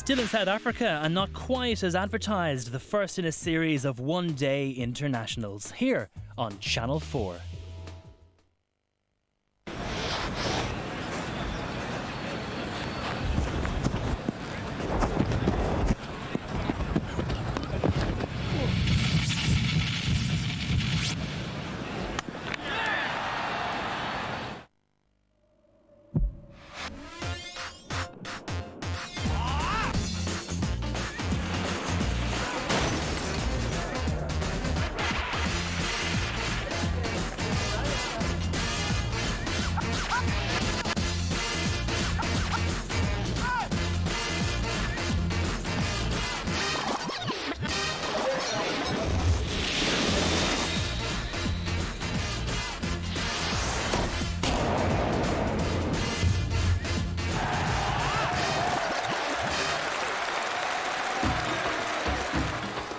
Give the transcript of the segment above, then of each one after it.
Still in South Africa and not quite as advertised, the first in a series of one-day internationals here on Channel 4.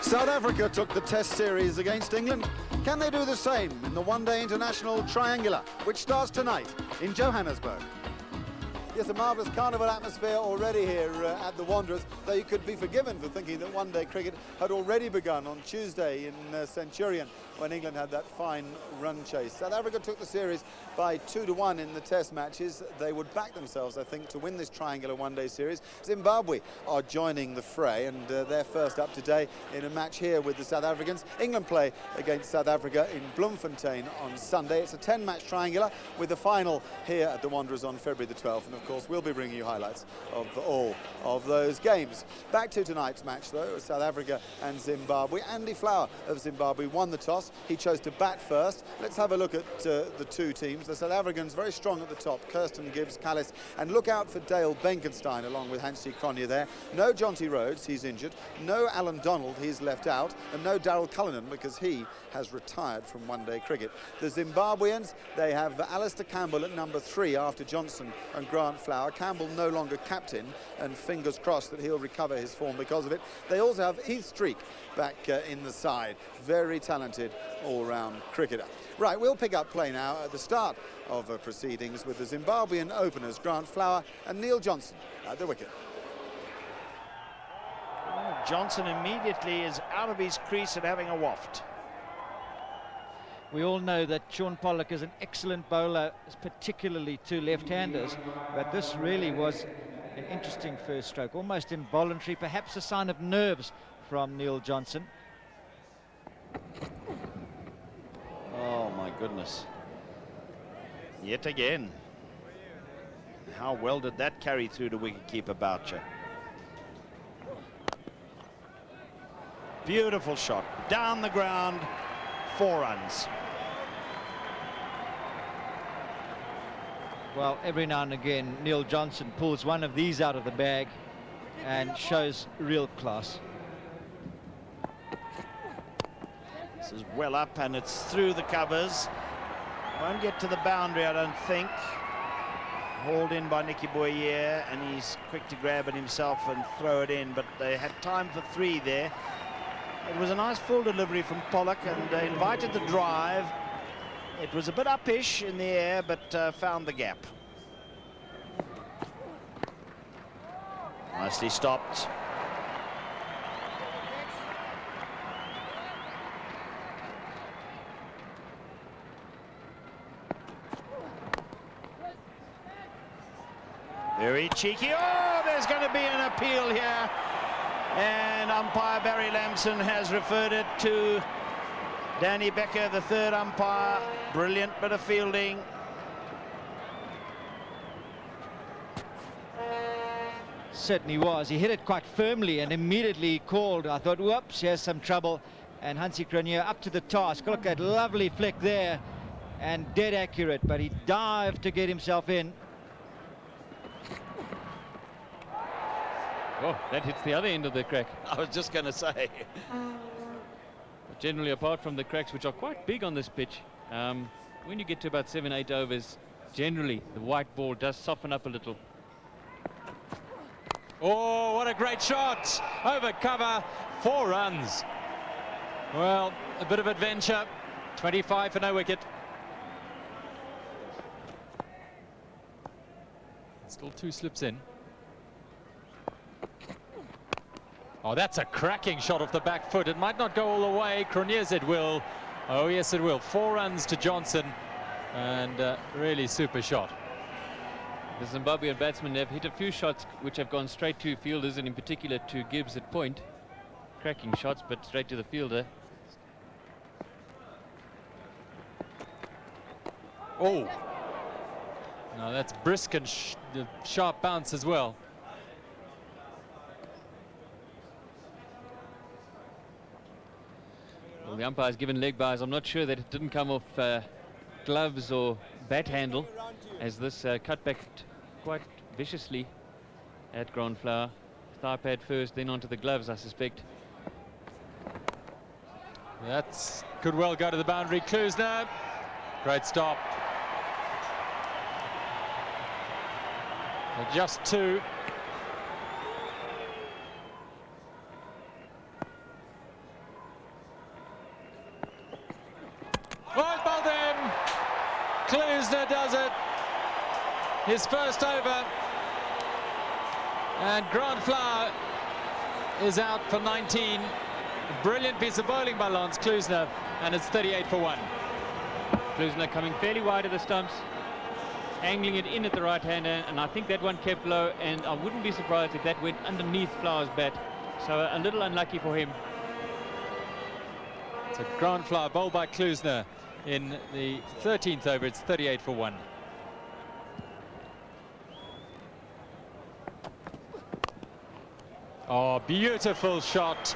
South Africa took the Test series against England. Can they do the same in the one-day international triangular, which starts tonight in Johannesburg? Yes, a marvellous carnival atmosphere already here at the Wanderers, though you could be forgiven for thinking that one-day cricket had already begun on Tuesday in Centurion when England had that fine run chase. South Africa took the series by 2-1 in the Test matches. They would back themselves, I think, to win this triangular one-day series. Zimbabwe are joining the fray, and they're first up today in a match here with the South Africans. England play against South Africa in Bloemfontein on Sunday. It's a 10-match triangular with the final here at the Wanderers on February the 12th. And of course, we'll be bringing you highlights of all of those games. Back to tonight's match, though, South Africa and Zimbabwe. Andy Flower of Zimbabwe won the toss. He chose to bat first. Let's have a look at the two teams. The South Africans very strong at the top. Kirsten, Gibbs, Callis, and look out for Dale Benkenstein along with HANSIE, CRONJE there. No Jonty Rhodes, he's injured. No Alan Donald, he's left out. And no Daryl Cullinan because he has retired from one-day cricket. The Zimbabweans, they have Alistair Campbell at number 3 after Johnson and Grant Flower. Campbell no longer captain, and fingers crossed that he'll recover his form because of it. They also have Heath Streak back in the side. Very talented all-round cricketer. Right, we'll pick up play now at the start of proceedings with the Zimbabwean openers Grant Flower and Neil Johnson at the wicket. Johnson immediately is out of his crease and having a waft. We all know that Sean Pollock is an excellent bowler, particularly to left-handers, but this really was an interesting first stroke, almost involuntary, perhaps a sign of nerves from Neil Johnson. Oh my goodness. Yet again. How well did that carry through to wicketkeeper Boucher? Beautiful shot, down the ground, 4 runs. Well, every now and again, Neil Johnson pulls one of these out of the bag and shows real class. This is well up and it's through the covers. Won't get to the boundary, I don't think. Hauled in by Nicky Boyer, and he's quick to grab it himself and throw it in, but they had time for 3 there. It was a nice full delivery from Pollock and invited the drive. It was a bit uppish in the air, but found the gap. Nicely stopped. Very cheeky. Oh, there's going to be an appeal here. And umpire Barry Lamson has referred it to Danny Becker, the third umpire. Brilliant bit of fielding. Certainly was. He hit it quite firmly and immediately called. I thought, whoops, here's some trouble. And HANSIE CRONJE up to the task. Look at that lovely flick there. And dead accurate, but he dived to get himself in. Oh, that hits the other end of the crack. I was just going to say. Generally, apart from the cracks, which are quite big on this pitch, when you get to about 7-8 overs, generally the white ball does soften up a little. Oh, what a great shot! Over cover, 4 runs. Well, a bit of adventure. 25 for no wicket. Still 2 slips in. Oh, that's a cracking shot off the back foot. It might not go all the way. CRONJE, it will. Oh, yes, it will. 4 runs to Johnson, and really super shot. The Zimbabwean batsmen have hit a few shots which have gone straight to fielders, and in particular to Gibbs at point. Cracking shots, but straight to the fielder. Oh, now that's brisk and sharp bounce as well. Well, the umpire's given leg byes. I'm not sure that it didn't come off gloves or bat handle, as this cut back quite viciously at Grand Flower. Thigh pad first, then onto the gloves, I suspect. That's could well go to the boundary. Klusner, great stop. Just 2. Well, bowled in. Klusner does it. His first over. And Grand Flower is out for 19. Brilliant piece of bowling by Lance Klusner, and it's 38 for 1. Klusner coming fairly wide of the stumps, angling it in at the right hand, and I think that one kept low, and I wouldn't be surprised if that went underneath Flower's bat. So a little unlucky for him. It's a Grand Flower bowled by Klusner in the 13th over. It's 38 for 1. Oh, beautiful shot.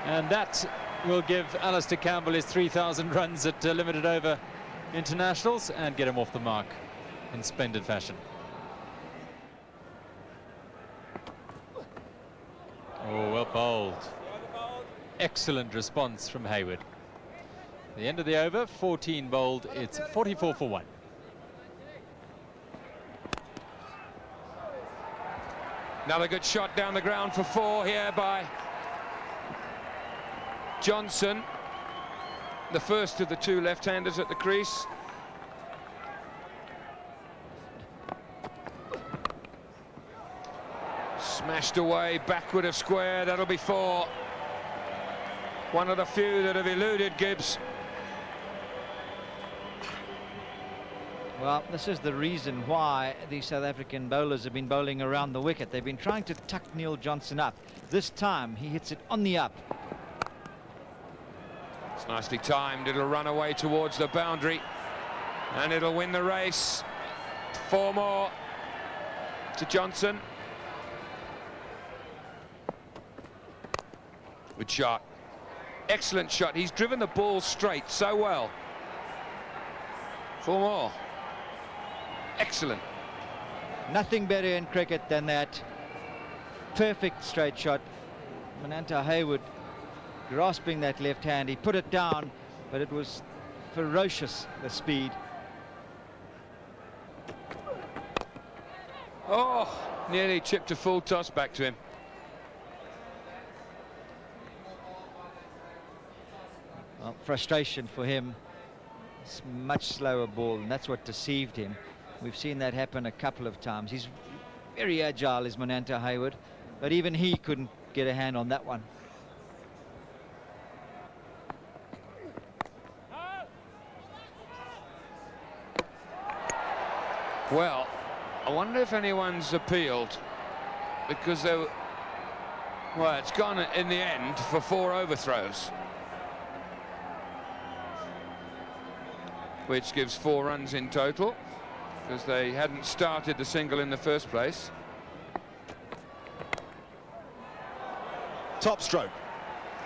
And that will give Alistair Campbell his 3,000 runs at limited over internationals and get him off the mark in splendid fashion. Oh, well bowled. Excellent response from Hayward. The end of the over, 14 bowled. It's 44 for 1. Another good shot down the ground for 4 here by Johnson, the first of the 2 left-handers at the crease. Smashed away, backward of square, that'll be 4. One of the few that have eluded Gibbs. Well, this is the reason why the South African bowlers have been bowling around the wicket. They've been trying to tuck Neil Johnson up. This time he hits it on the up. It's nicely timed. It'll run away towards the boundary and it'll win the race. 4 more to Johnson. Good shot. Excellent shot. He's driven the ball straight so well. 4 more. Excellent. Nothing better in cricket than that perfect straight shot. Mananta Hayward grasping that left hand, he put it down, but it was ferocious, the speed. Oh, nearly chipped a full toss back to him. Well, frustration for him. It's much slower ball, and that's what deceived him. We've seen that happen a couple of times. He's very agile, is Mananta Hayward, but even he couldn't get a hand on that one. Well, I wonder if anyone's appealed, because they were, well, it's gone in the end for 4 overthrows, which gives 4 runs in total, because they hadn't started the single in the first place. Top stroke.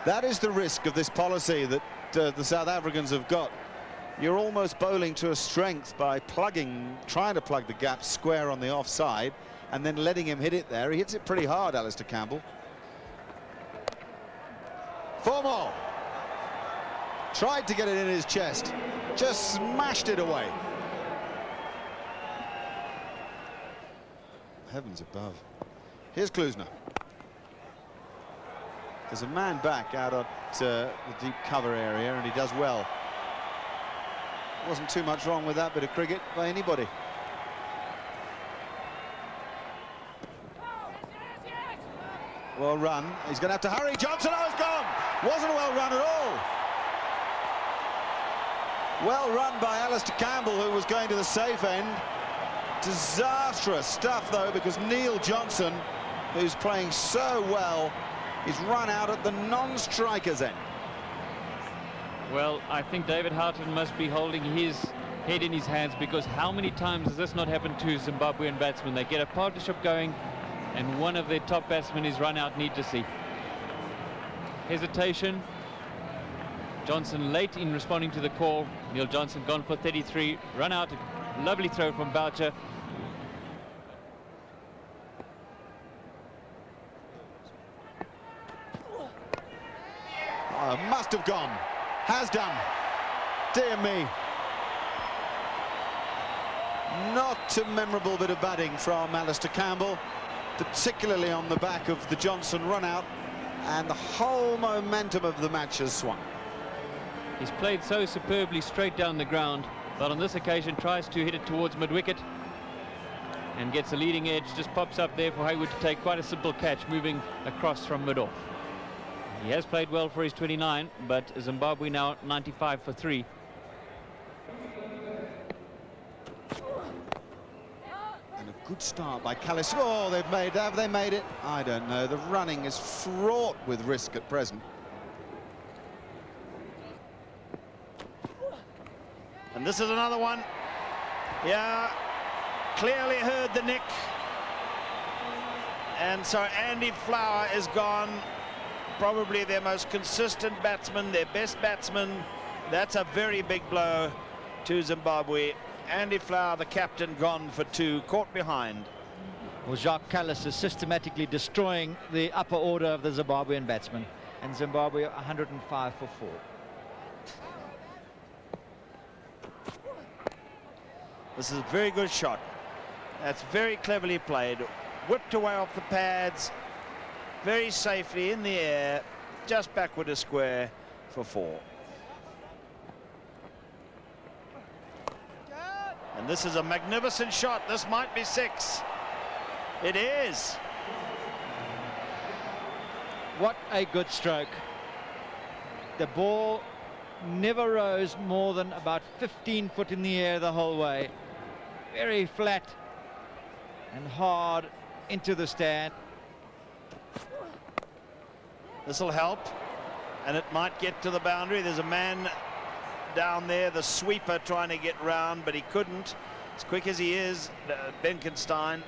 That is the risk of this policy that the South Africans have got. You're almost bowling to a strength by trying to plug the gap square on the offside and then letting him hit it there. He hits it pretty hard, Alistair Campbell. 4 more. Tried to get it in his chest, just smashed it away. Heavens above. Here's Klusner. There's a man back out at the deep cover area, and he does well. Wasn't too much wrong with that bit of cricket by anybody. Well run. He's going to have to hurry. Johnson, oh, it's gone. Wasn't well run at all. Well run by Alistair Campbell, who was going to the safe end. Disastrous stuff, though, because Neil Johnson, who's playing so well, is run out at the non-striker's end. Well, I think David Houghton must be holding his head in his hands, because how many times has this not happened to Zimbabwean batsmen? They get a partnership going and one of their top batsmen is run out needlessly. Hesitation. Johnson late in responding to the call. Neil Johnson gone for 33, run out. Lovely throw from Boucher. Must have gone. Has done. Dear me. Not a memorable bit of batting from Alistair Campbell, particularly on the back of the Johnson run out, and the whole momentum of the match has swung. He's played so superbly straight down the ground, but on this occasion tries to hit it towards mid-wicket and gets a leading edge, just pops up there for Hayward to take quite a simple catch, moving across from mid-off. He has played well for his 29, but Zimbabwe now 95 for 3. And a good start by Callis. Oh, have they made it? I don't know. The running is fraught with risk at present. And this is another one. Yeah, clearly heard the nick. And so Andy Flower is gone. Probably their most consistent batsman, their best batsman. That's a very big blow to Zimbabwe. Andy Flower, the captain, gone for 2, caught behind. Well, Jacques Callis is systematically destroying the upper order of the Zimbabwean batsmen. And Zimbabwe 105 for 4. This is a very good shot. That's very cleverly played. Whipped away off the pads. Very safely in the air. Just backward a square for 4. And this is a magnificent shot. This might be 6. It is. What a good stroke. The ball never rose more than about 15 foot in the air the whole way. Very flat and hard into the stand. This will help, and it might get to the boundary. There's a man down there, the sweeper, trying to get round, but he couldn't. As quick as he is, Benkenstein,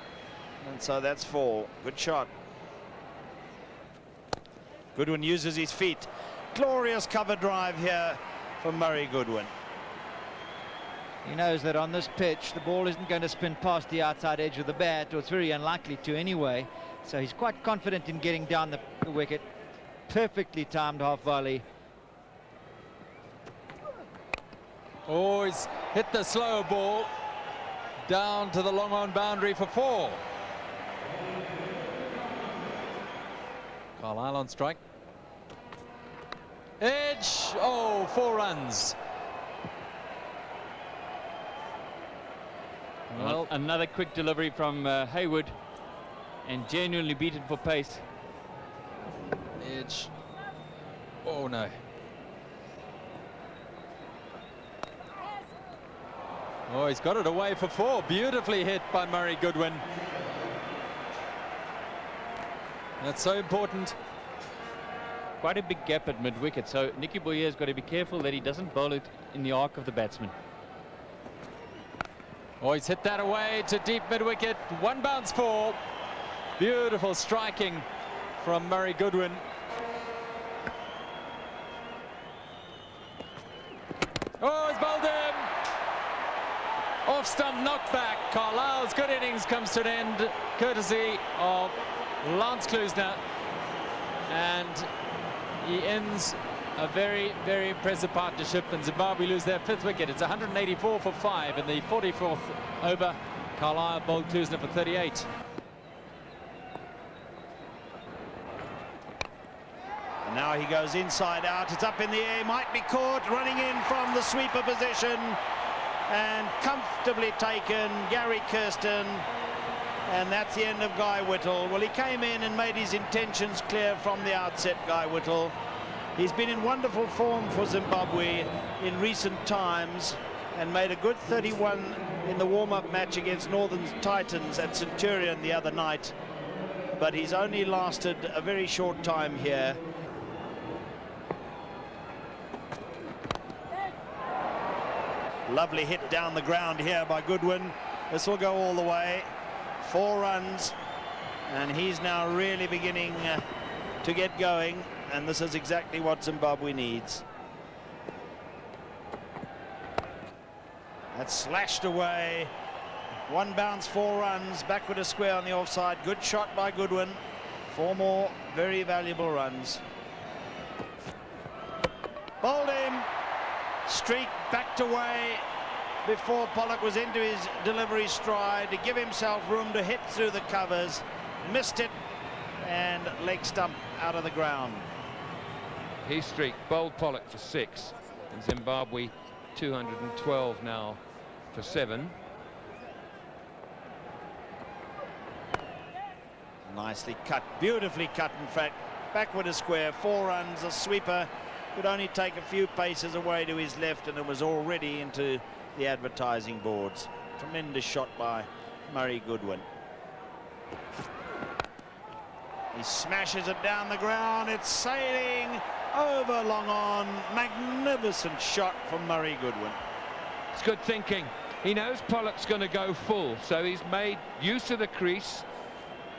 and so that's 4. Good shot. Goodwin uses his feet. Glorious cover drive here from Murray Goodwin. He knows that on this pitch the ball isn't going to spin past the outside edge of the bat, or it's very unlikely to anyway, so he's quite confident in getting down the wicket. Perfectly timed half volley. Oh, he's hit the slower ball down to the long on boundary for 4. Carlisle on strike. Edge. Oh, 4 runs. Well, another quick delivery from Hayward, and genuinely beaten for pace. Edge. Oh no. Oh, he's got it away for 4. Beautifully hit by Murray Goodwin. That's so important. Quite a big gap at mid-wicket, so Nicky Boyer's got to be careful that he doesn't bowl it in the arc of the batsman. Oh, he's hit that away to deep mid-wicket. 1 bounce 4. Beautiful striking from Murray Goodwin. Oh, he's bowled him. Off-stump knockback. Carlisle's good innings comes to an end, courtesy of Lance Klusener. And he ends a very, very impressive partnership, and Zimbabwe lose their 5th wicket. It's 184 for 5 in the 44th over. Carlisle bowled Klusener for 38. And now he goes inside out. It's up in the air, might be caught, running in from the sweeper position, and comfortably taken. Gary Kirsten And that's the end of Guy Whittle. Well, he came in and made his intentions clear from the outset, Guy Whittle. He's been in wonderful form for Zimbabwe in recent times and made a good 31 in the warm-up match against Northern Titans at Centurion the other night. But he's only lasted a very short time here. Lovely hit down the ground here by Goodwin. This will go all the way. 4 runs, and he's now really beginning to get going, and this is exactly what Zimbabwe needs. That's slashed away. 1 bounce, 4 runs, backward a square on the offside. Good shot by Goodwin. 4 more very valuable runs. Bowled him. Streak backed away before Pollock was into his delivery stride to give himself room to hit through the covers. Missed it, and leg stump out of the ground. He streaked, bowled Pollock for 6, and Zimbabwe 212 now for 7. Nicely cut, beautifully cut in fact. Backward a square, 4 runs, a sweeper. Could only take a few paces away to his left, and it was already into the advertising boards. Tremendous shot by Murray Goodwin. He smashes it down the ground. It's sailing over long on. Magnificent shot from Murray Goodwin. It's good thinking. He knows Pollock's going to go full, so he's made use of the crease,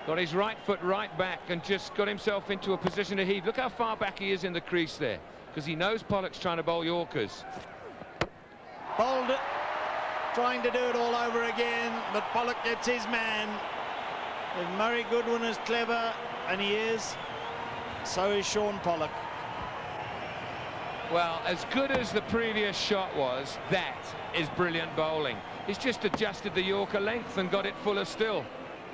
got his right foot right back, and just got himself into a position to heave. Look how far back he is in the crease there, because he knows Pollock's trying to bowl Yorkers. Bowled it, trying to do it all over again, but Pollock gets his man. If Murray Goodwin is clever, and he is, so is Sean Pollock. Well, as good as the previous shot was, that is brilliant bowling. He's just adjusted the Yorker length and got it fuller still.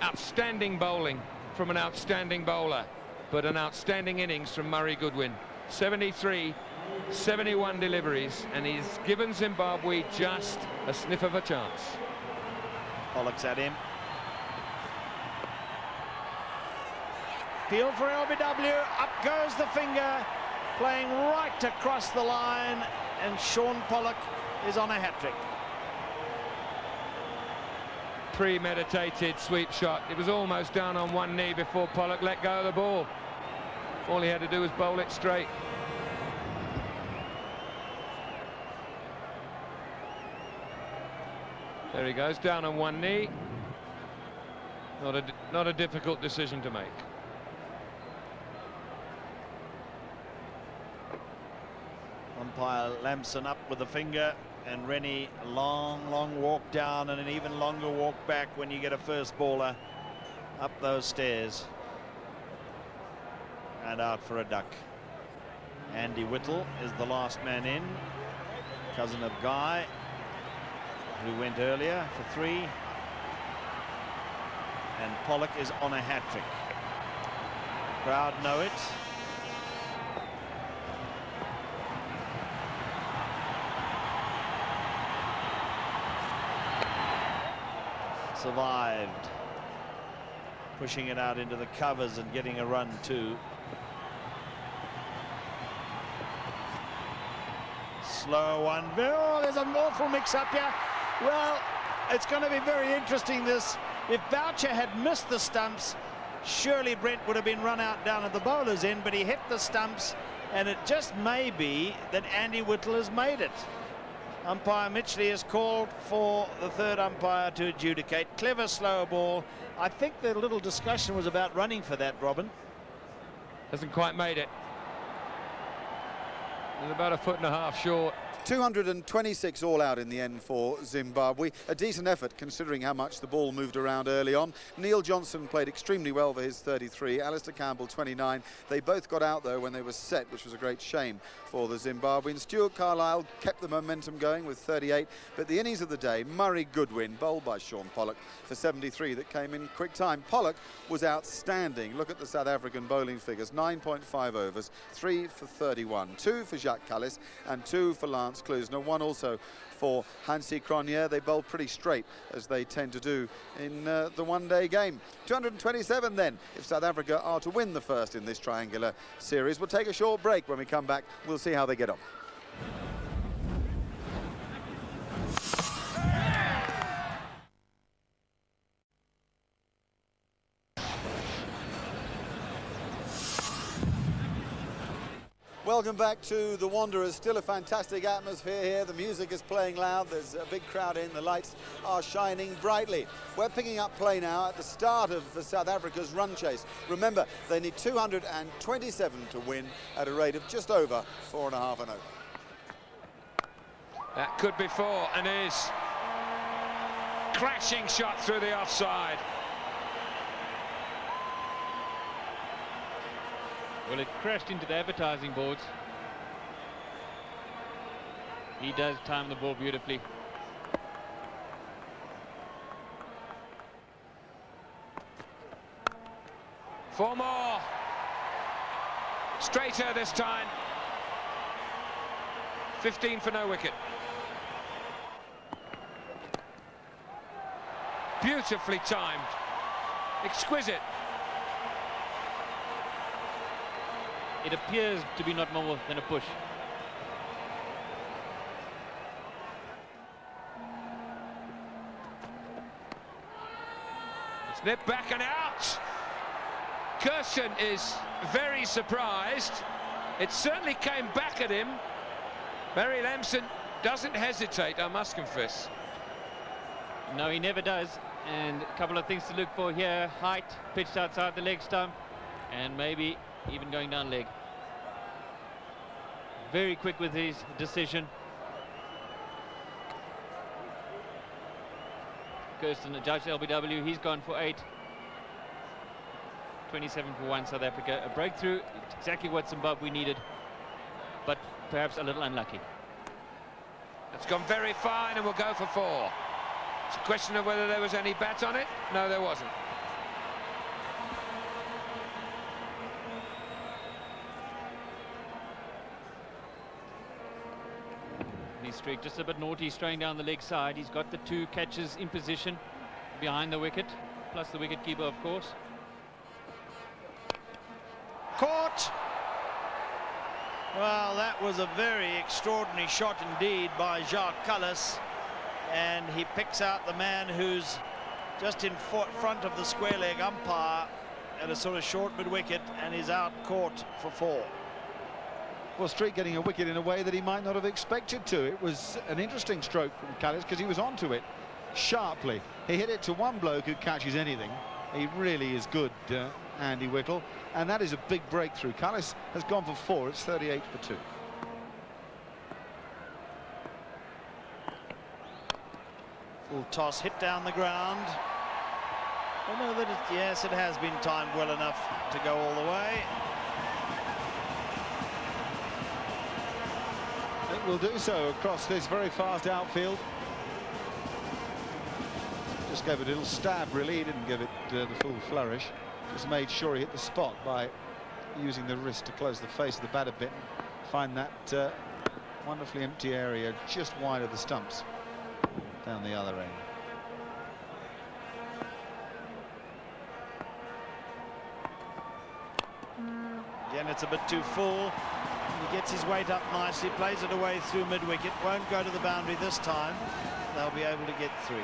Outstanding bowling from an outstanding bowler, but an outstanding innings from Murray Goodwin. 73, 71 deliveries, and he's given Zimbabwe just a sniff of a chance. Pollock's at him. Field for LBW, up goes the finger, playing right across the line, and Sean Pollock is on a hat-trick. Premeditated sweep shot. It was almost down on one knee before Pollock let go of the ball. All he had to do was bowl it straight. There he goes, down on one knee. Not a difficult decision to make. Umpire Lamson up with the finger, and Rennie long walk down and an even longer walk back when you get a first bowler up those stairs. And out for a duck. Andy Whittle is the last man in, cousin of Guy, who went earlier for 3. And Pollock is on a hat-trick. Crowd know it. Survived, pushing it out into the covers and getting a run too. Slow one. Oh, there's an awful mix-up here. Well, it's going to be very interesting, this. If Boucher had missed the stumps, surely Brent would have been run out down at the bowler's end, but he hit the stumps, and it just may be that Andy Whittle has made it. Umpire Mitchley is called for the third umpire to adjudicate. Clever slow ball. I think the little discussion was about running for that, Robin. Hasn't quite made it. He's about 1.5 feet short. 226 all out in the end for Zimbabwe. A decent effort considering how much the ball moved around early on. Neil Johnson played extremely well for his 33. Alistair Campbell 29. They both got out though when they were set, which was a great shame for the Zimbabweans. Stuart Carlisle kept the momentum going with 38. But the innings of the day, Murray Goodwin, bowled by Sean Pollock for 73, that came in quick time. Pollock was outstanding. Look at the South African bowling figures. 9.5 overs, 3 for 31. 2 for Jacques Jacques Callis and 2 for Lance Klusener, 1 also for HANSIE CRONJE. They bowl pretty straight, as they tend to do in the one-day game. 227 then, if South Africa are to win the first in this triangular series. We'll take a short break. When we come back, we'll see how they get on. Welcome back to the Wanderers. Still a fantastic atmosphere here. The music is playing loud. There's a big crowd in. The lights are shining brightly. We're picking up play now at the start of South Africa's run chase. Remember, they need 227 to win at a rate of just over 4.5 and 0. That could be 4 and is. Crashing shot through the offside. Well, it crashed into the advertising boards. He does time the ball beautifully. Four more. Straighter this time. 15 for no wicket. Beautifully timed. Exquisite. It appears to be not more than a push. Snip back and out. Gershon is very surprised. It certainly came back at him. Barry Lamson doesn't hesitate, I must confess. No, he never does. And a couple of things to look for here. Height, pitched outside the leg stump, and maybe even going down leg. Very quick with his decision. Kirsten, Judge LBW, he's gone for 8. 27 for 1, South Africa. A breakthrough, exactly what Zimbabwe needed, but perhaps a little unlucky. It's gone very fine and will go for 4. It's a question of whether there was any bat on it. No, there wasn't. Streak just a bit naughty, straying down the leg side. He's got the 2 catches in position behind the wicket, plus the wicket keeper, of course. Caught. Well, that was a very extraordinary shot indeed by Jacques Callis, and he picks out the man who's just in front of the square leg umpire at a sort of short mid-wicket, and is out caught for 4. Well, Street getting a wicket in a way that he might not have expected to. It was an interesting stroke from Callis because he was onto it sharply. He hit it to one bloke who catches anything. He really is good, Andy Whittle, and that is a big breakthrough. Callis has gone for 4. It's 38 for 2. Full toss, hit down the ground. I know that yes, it has been timed well enough to go all the way. It will do so across this very fast outfield. Just gave it a little stab, really. He didn't give it the full flourish. Just made sure he hit the spot by using the wrist to close the face of the bat a bit. Find that wonderfully empty area just wide of the stumps down the other end. Again, it's a bit too full. He gets his weight up nicely, plays it away through mid-wicket, won't go to the boundary this time. They'll be able to get 3.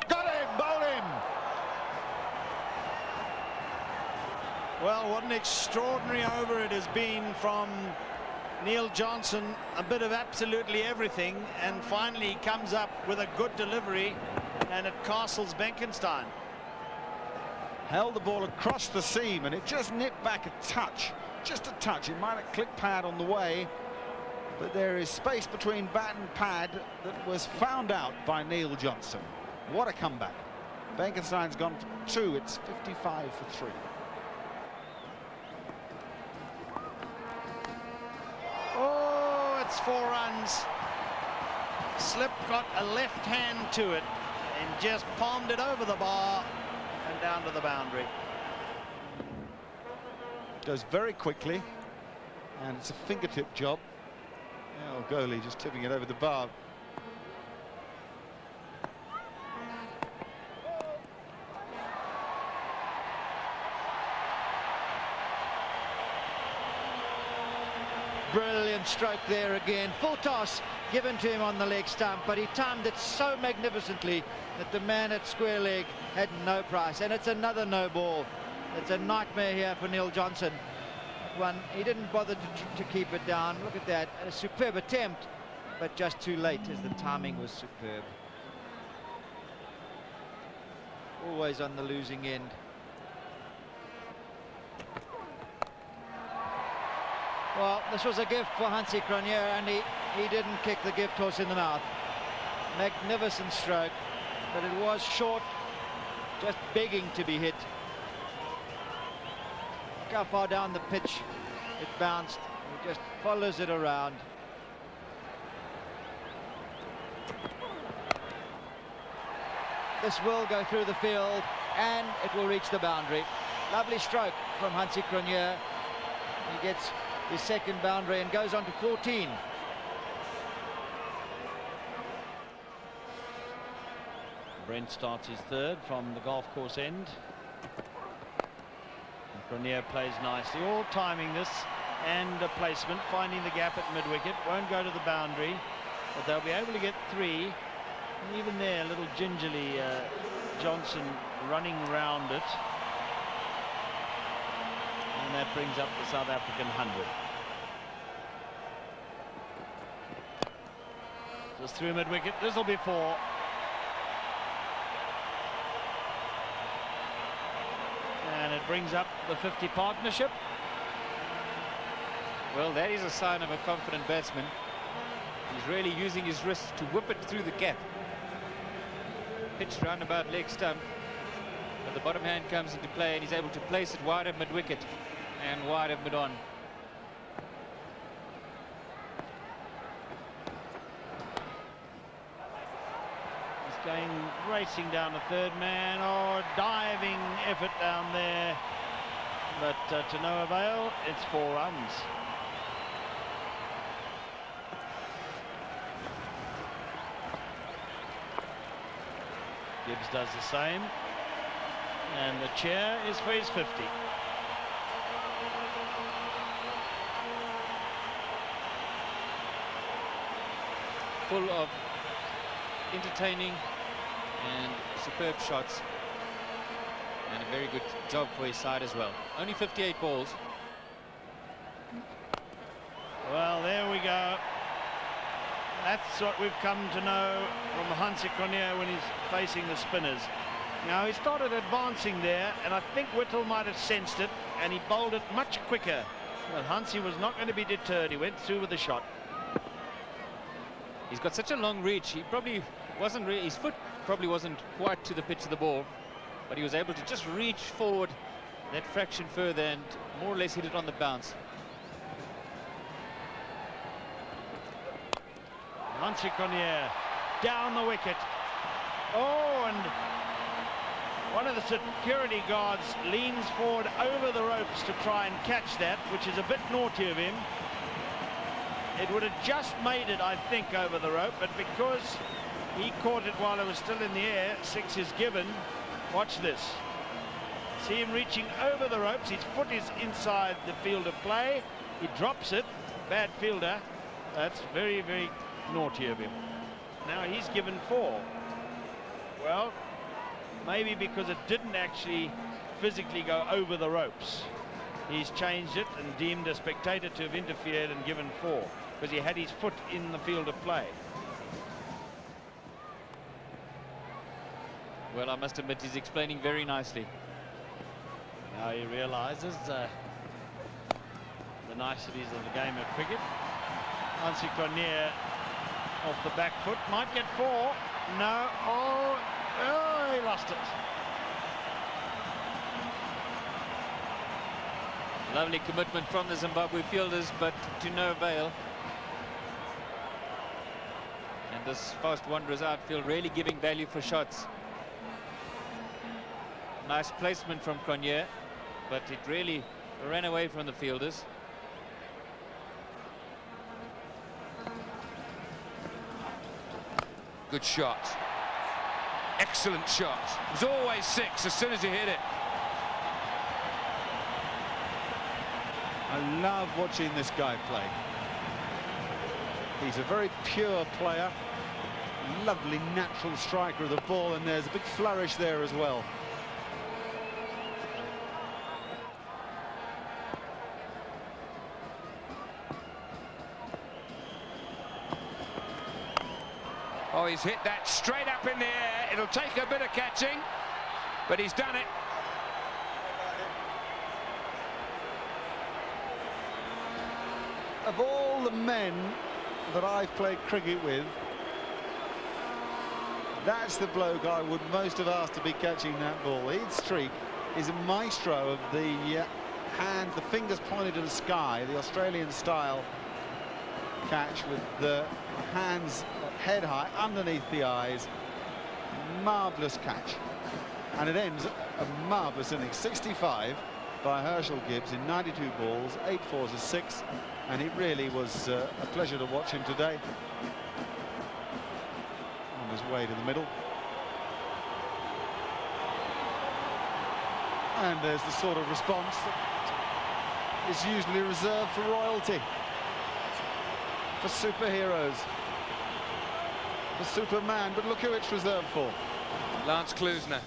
Got him! Bowled him! Well, what an extraordinary over it has been from Neil Johnson. A bit of absolutely everything, and finally he comes up with a good delivery, and it castles Benkenstein. Held the ball across the seam, and it just nipped back a touch. Just a touch. It might have clicked pad on the way, but there is space between bat and pad that was found out by Neil Johnson. What a comeback. Benkenstein's gone for 2. It's 55 for 3. Oh, it's 4 runs. Slip got a left hand to it and just palmed it over the bar. down to the boundary. Goes very quickly, and it's a fingertip job. Oh, goalie just tipping it over the bar. Brilliant stroke there again. Full toss given to him on the leg stump, but he timed it so magnificently that the man at square leg had no price. And it's another no ball. It's a nightmare here for Neil Johnson. One, he didn't bother to keep it down. Look at that, a superb attempt, but just too late as the timing was superb. Always on the losing end. Well, this was a gift for HANSIE CRONJE, and he didn't kick the gift horse in the mouth. Magnificent stroke, but it was short, just begging to be hit. Look how far down the pitch it bounced. He just follows it around. This will go through the field, and it will reach the boundary. Lovely stroke from HANSIE CRONJE. He gets his second boundary and goes on to 14. Brent starts his third from the golf course end. And CRONJE plays nicely, all timing this and a placement, finding the gap at mid-wicket. Won't go to the boundary, but they'll be able to get 3. And even there, little gingerly Johnson running round it. And that brings up the South African 100. Just through mid-wicket. This will be 4. And it brings up the 50 partnership. Well, that is a sign of a confident batsman. He's really using his wrist to whip it through the gap. Pitched roundabout leg stump, but the bottom hand comes into play, and he's able to place it wide of mid-wicket and wide of mid-on. He's going racing down the third man. Oh, diving effort down there, but to no avail. It's 4 runs. Gibbs does the same, and the chair is for his 50. Full of entertaining and superb shots, and a very good job for his side as well. Only 58 balls. Well, there we go. That's what we've come to know from HANSIE CRONJE when he's facing the spinners. Now, he started advancing there, and I think Whittle might have sensed it, and he bowled it much quicker. But HANSIE was not going to be deterred. He went through with the shot. He's got such a long reach. He probably wasn't really, his foot probably wasn't quite to the pitch of the ball, but he was able to just reach forward that fraction further and more or less hit it on the bounce. HANSIE CRONJE down the wicket. Oh, and one of the security guards leans forward over the ropes to try and catch that, which is a bit naughty of him. It would have just made it, I think, over the rope, but because he caught it while it was still in the air, 6 is given. Watch this. See him reaching over the ropes. His foot is inside the field of play. He drops it. Bad fielder. That's very, very naughty of him. Now he's given 4. Well, maybe because it didn't actually physically go over the ropes. He's changed it and deemed a spectator to have interfered and given 4 because he had his foot in the field of play. Well, I must admit, he's explaining very nicely. Now he realizes the niceties of the game of cricket. HANSIE CRONJE off the back foot, might get 4. No, oh, he lost it. Lovely commitment from the Zimbabwe fielders, but to no avail. And this fast Wanderers outfield really giving value for shots. Nice placement from CRONJE, but it really ran away from the fielders. Good shot. Excellent shot. It was always 6 as soon as he hit it. I love watching this guy play. He's a very pure player, lovely natural striker of the ball, and there's a big flourish there as well. Oh, he's hit that straight up in the air. It'll take a bit of catching, but he's done it. Of all the men that I've played cricket with, that's the bloke I would most have asked to be catching that ball. He'd streak is a maestro of the hand, the fingers pointed to the sky, the Australian style catch with the hands head high underneath the eyes. Marvellous catch, and it ends a marvellous innings. 65 by Herschelle Gibbs in 92 balls, 8 fours and 6, and it really was a pleasure to watch him today. On his way to the middle, and there's the sort of response that is usually reserved for royalty, for superheroes, for Superman, but look who it's reserved for. Lance Klusener.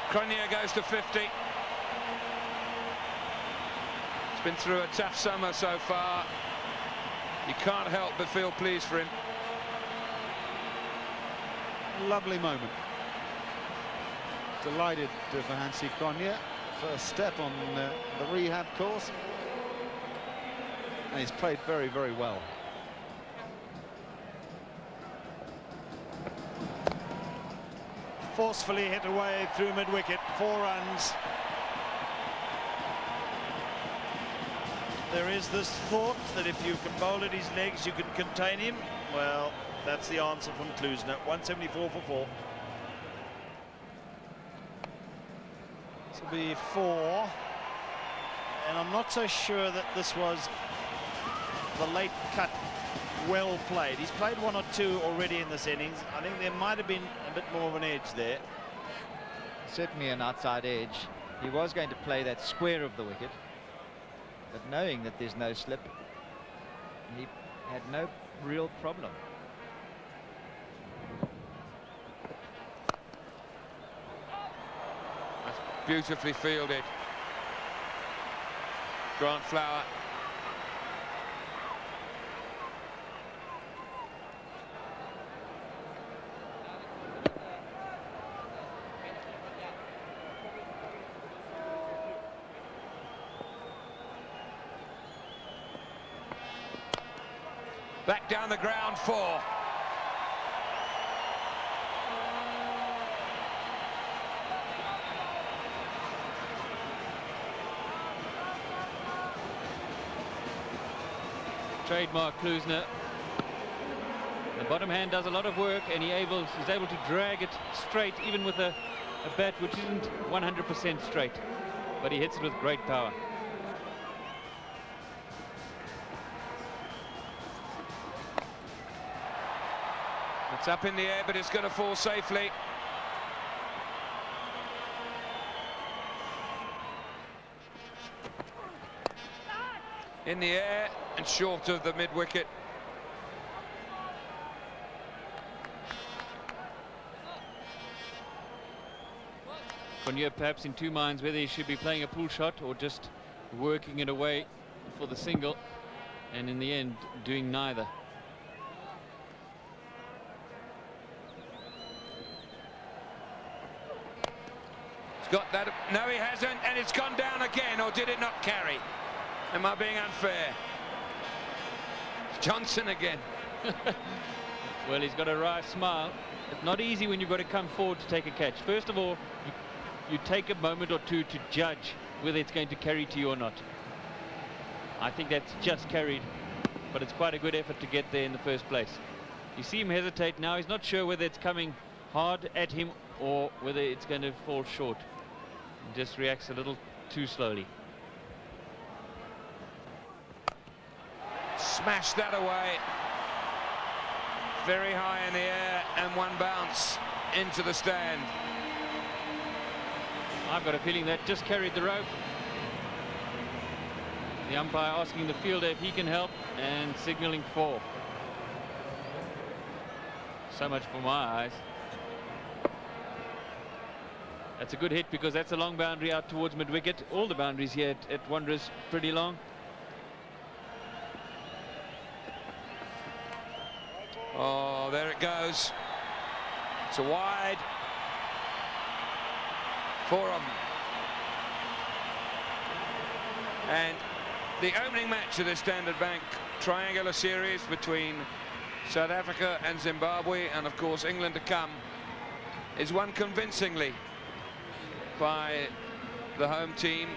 CRONJE goes to 50. He's been through a tough summer so far. You can't help but feel pleased for him. Lovely moment. Delighted for HANSIE CRONJE. First step on the rehab course. And he's played very, very well. Forcefully hit away through mid-wicket, 4 runs. There is this thought that if you can bowl at his legs, you can contain him. Well, that's the answer from Klusener. 174 for 4. This will be 4. And I'm not so sure that this was the late cut well played. He's played 1 or 2 already in this innings. I think there might have been a bit more of an edge there. Certainly an outside edge. He was going to play that square of the wicket, but knowing that there's no slip, he had no real problem. That's beautifully fielded. Grant Flower. Back down the ground, 4. Trademark Klusener. The bottom hand does a lot of work, and he's able to drag it straight, even with a bat which isn't 100% straight, but he hits it with great power. It's up in the air, but it's going to fall safely. In the air and short of the mid-wicket. CRONJE perhaps in 2 minds whether he should be playing a pull shot or just working it away for the single, and in the end doing neither. Got that? No, he hasn't, and it's gone down again, or did it not carry? Am I being unfair? Johnson again. Well, he's got a wry smile. It's not easy when you've got to come forward to take a catch. First of all, you take a moment or 2 to judge whether it's going to carry to you or not. I think that's just carried, but it's quite a good effort to get there in the first place. You see him hesitate now. He's not sure whether it's coming hard at him or whether it's going to fall short. He just reacts a little too slowly. Smash that away. Very high in the air, and one bounce into the stand. I've got a feeling that just carried the rope. The umpire asking the fielder if he can help and signaling 4. So much for my eyes. That's a good hit because that's a long boundary out towards mid-wicket. All the boundaries here at Wanderers pretty long. Oh, there it goes. It's a wide. 4 of them. And the opening match of the Standard Bank triangular series between South Africa and Zimbabwe, and of course England to come, is won convincingly by the home team.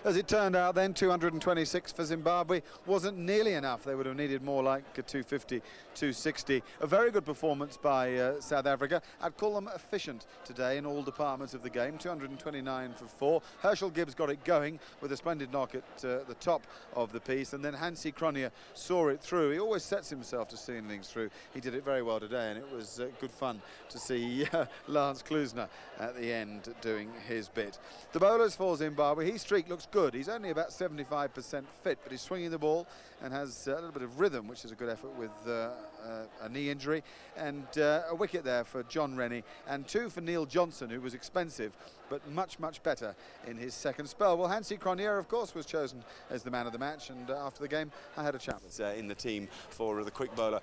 As it turned out then, 226 for Zimbabwe wasn't nearly enough. They would have needed more like a 250, 260. A very good performance by South Africa. I'd call them efficient today in all departments of the game. 229 for 4. Herschelle Gibbs got it going with a splendid knock at the top of the piece, and then HANSIE CRONJE saw it through. He always sets himself to seeing things through. He did it very well today, and it was good fun to see Lance Klusener at the end doing his bit. The bowlers for Zimbabwe, his streak looks good. He's only about 75% fit, but he's swinging the ball and has a little bit of rhythm, which is a good effort with a knee injury. And a wicket there for John Rennie, and 2 for Neil Johnson, who was expensive, but much, much better in his second spell. Well, HANSIE CRONJE, of course, was chosen as the man of the match, and after the game, I had a chat with in the team for the quick bowler.